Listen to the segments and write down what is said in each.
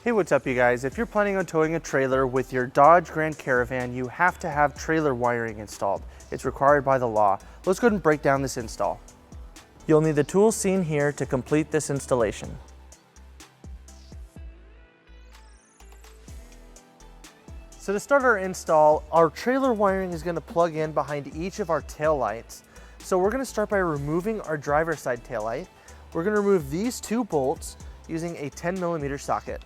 Hey, what's up you guys? If you're planning on towing a trailer with your Dodge Grand Caravan, you have to have trailer wiring installed. It's required by the law. Let's go ahead and break down this install. You'll need the tools seen here to complete this installation. So to start our install, our trailer wiring is going to plug in behind each of our tail lights. So we're going to start by removing our driver's side tail light. We're going to remove these two bolts using a 10mm socket.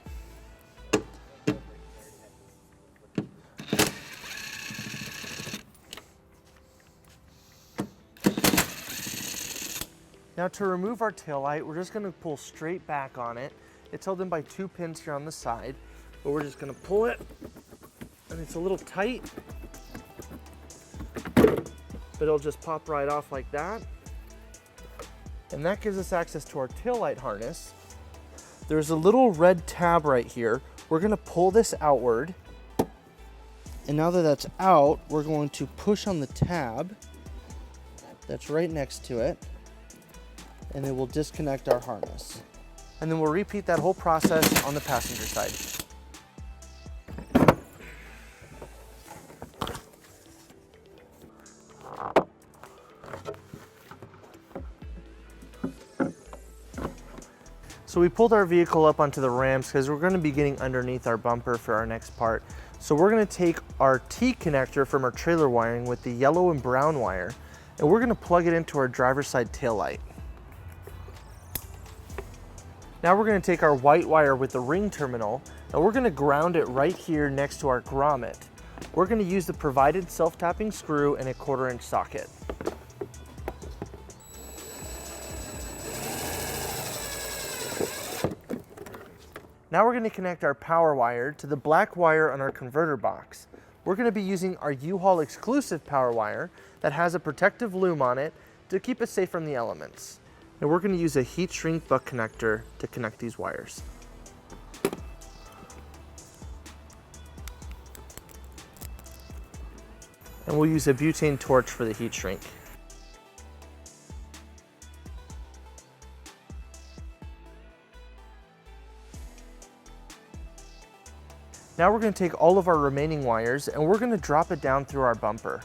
Now to remove our tail light, we're just going to pull straight back on it. It's held in by two pins here on the side, but we're just going to pull it, and it's a little tight, but it'll just pop right off like that. And that gives us access to our tail light harness. There's a little red tab right here. We're going to pull this outward, and now that that's out, we're going to push on the tab that's right next to it, and then we'll disconnect our harness. And then we'll repeat that whole process on the passenger side. So we pulled our vehicle up onto the ramps because we're going to be getting underneath our bumper for our next part. So we're going to take our T connector from our trailer wiring with the yellow and brown wire, and we're going to plug it into our driver's side tail light. Now we're going to take our white wire with the ring terminal, and we're going to ground it right here next to our grommet. We're going to use the provided self-tapping screw and a 1/4-inch socket. Now we're going to connect our power wire to the black wire on our converter box. We're going to be using our U-Haul exclusive power wire that has a protective loom on it to keep it safe from the elements. And we're going to use a heat shrink butt connector to connect these wires. And we'll use a butane torch for the heat shrink. Now we're going to take all of our remaining wires and we're going to drop it down through our bumper.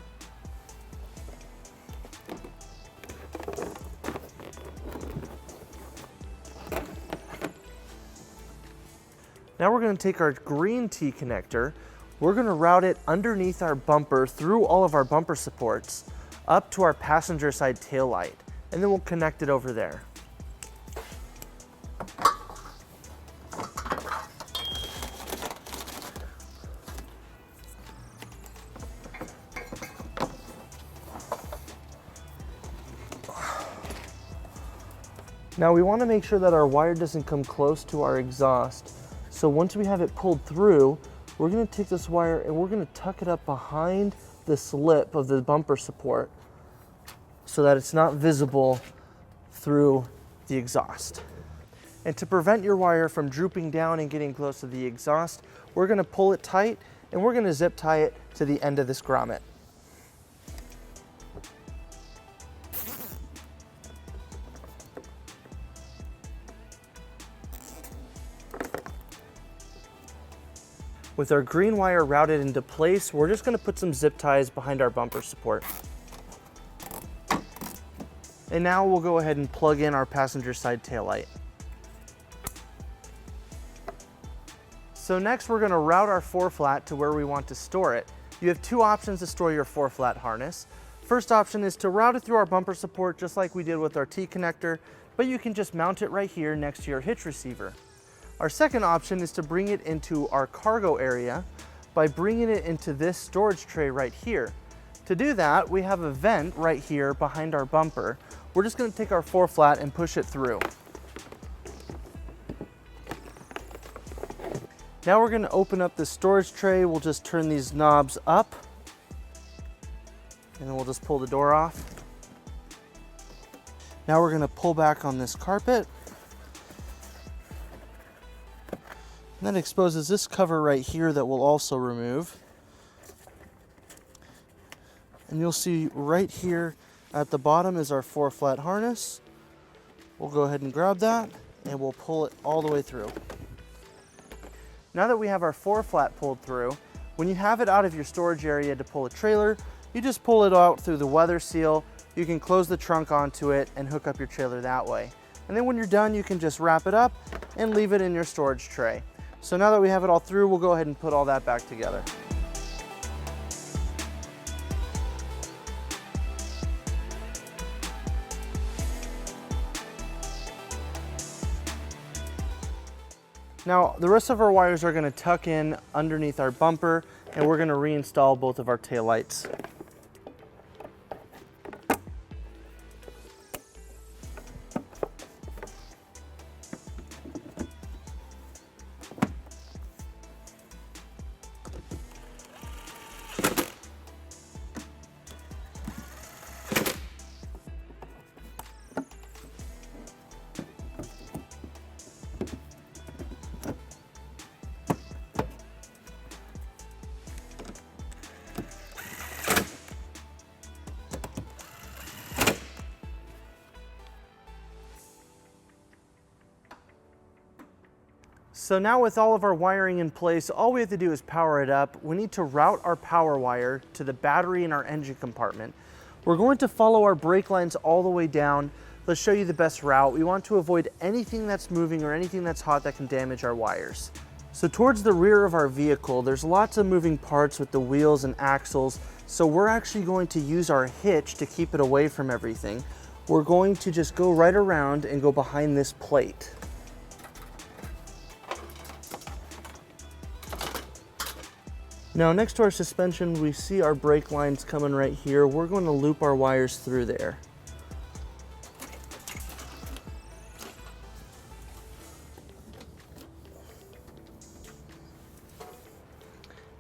Now we're going to take our green T connector, we're going to route it underneath our bumper through all of our bumper supports up to our passenger side tail light, and then we'll connect it over there. Now we want to make sure that our wire doesn't come close to our exhaust. So once we have it pulled through, we're going to take this wire and we're going to tuck it up behind the slip of the bumper support so that it's not visible through the exhaust. And to prevent your wire from drooping down and getting close to the exhaust, we're going to pull it tight and we're going to zip tie it to the end of this grommet. With our green wire routed into place, we're just going to put some zip ties behind our bumper support. And now we'll go ahead and plug in our passenger side tail light. So next we're going to route our 4-flat to where we want to store it. You have two options to store your 4-flat harness. First option is to route it through our bumper support just like we did with our T connector, but you can just mount it right here next to your hitch receiver. Our second option is to bring it into our cargo area by bringing it into this storage tray right here. To do that, we have a vent right here behind our bumper. We're just going to take our 4-flat and push it through. Now we're going to open up the storage tray. We'll just turn these knobs up, and then we'll just pull the door off. Now we're going to pull back on this carpet. And that exposes this cover right here that we'll also remove. And you'll see right here at the bottom is our 4-flat harness. We'll go ahead and grab that and we'll pull it all the way through. Now that we have our 4-flat pulled through, when you have it out of your storage area to pull a trailer, you just pull it out through the weather seal. You can close the trunk onto it and hook up your trailer that way. And then when you're done, you can just wrap it up and leave it in your storage tray. So now that we have it all through, we'll go ahead and put all that back together. Now, the rest of our wires are going to tuck in underneath our bumper, and we're going to reinstall both of our taillights. So now with all of our wiring in place, all we have to do is power it up. We need to route our power wire to the battery in our engine compartment. We're going to follow our brake lines all the way down. Let's show you the best route. We want to avoid anything that's moving or anything that's hot that can damage our wires. So towards the rear of our vehicle, there's lots of moving parts with the wheels and axles. So we're actually going to use our hitch to keep it away from everything. We're going to just go right around and go behind this plate. Now next to our suspension, we see our brake lines coming right here. We're going to loop our wires through there.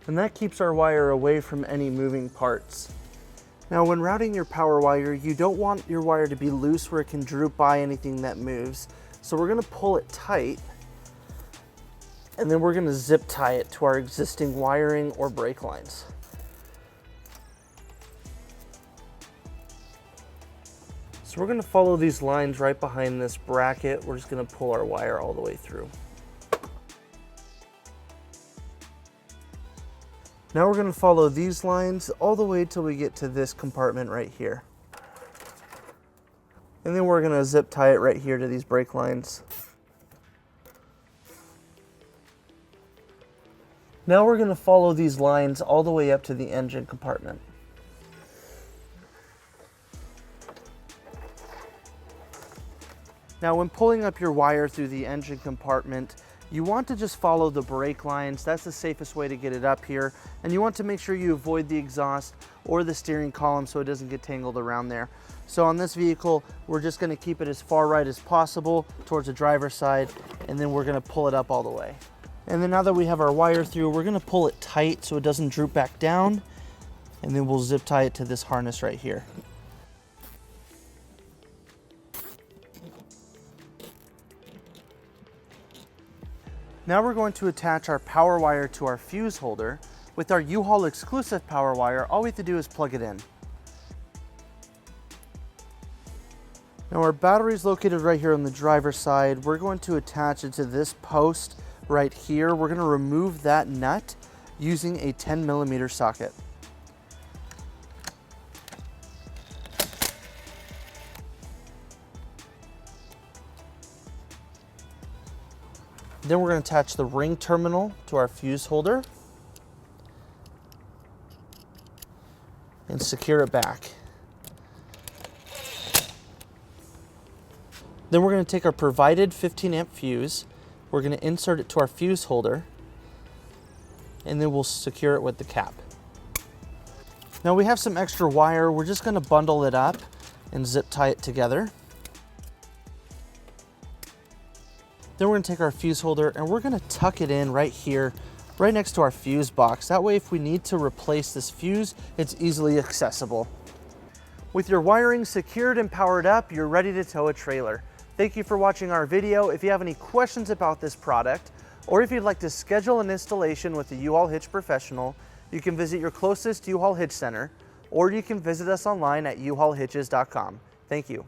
And that keeps our wire away from any moving parts. Now when routing your power wire, you don't want your wire to be loose where it can droop by anything that moves. So we're going to pull it tight, and then we're going to zip tie it to our existing wiring or brake lines. So we're going to follow these lines right behind this bracket. We're just going to pull our wire all the way through. Now we're going to follow these lines all the way till we get to this compartment right here. And then we're going to zip tie it right here to these brake lines. Now we're going to follow these lines all the way up to the engine compartment. Now when pulling up your wire through the engine compartment, you want to just follow the brake lines. That's the safest way to get it up here. And you want to make sure you avoid the exhaust or the steering column so it doesn't get tangled around there. So on this vehicle, we're just going to keep it as far right as possible towards the driver's side, and then we're going to pull it up all the way. And then now that we have our wire through, we're going to pull it tight so it doesn't droop back down, and then we'll zip tie it to this harness right here. Now we're going to attach our power wire to our fuse holder. With our U-Haul exclusive power wire, all we have to do is plug it in. Now our battery is located right here on the driver's side. We're going to attach it to this post right here. We're going to remove that nut using a 10mm socket. Then we're going to attach the ring terminal to our fuse holder and secure it back. Then we're going to take our provided 15-amp fuse, we're going to insert it to our fuse holder, and then we'll secure it with the cap. Now we have some extra wire. We're just going to bundle it up and zip tie it together. Then we're going to take our fuse holder and we're going to tuck it in right here, right next to our fuse box. That way if we need to replace this fuse, it's easily accessible. With your wiring secured and powered up, you're ready to tow a trailer. Thank you for watching our video. If you have any questions about this product, or if you'd like to schedule an installation with a U-Haul Hitch professional, you can visit your closest U-Haul Hitch center, or you can visit us online at uhaulhitches.com. Thank you.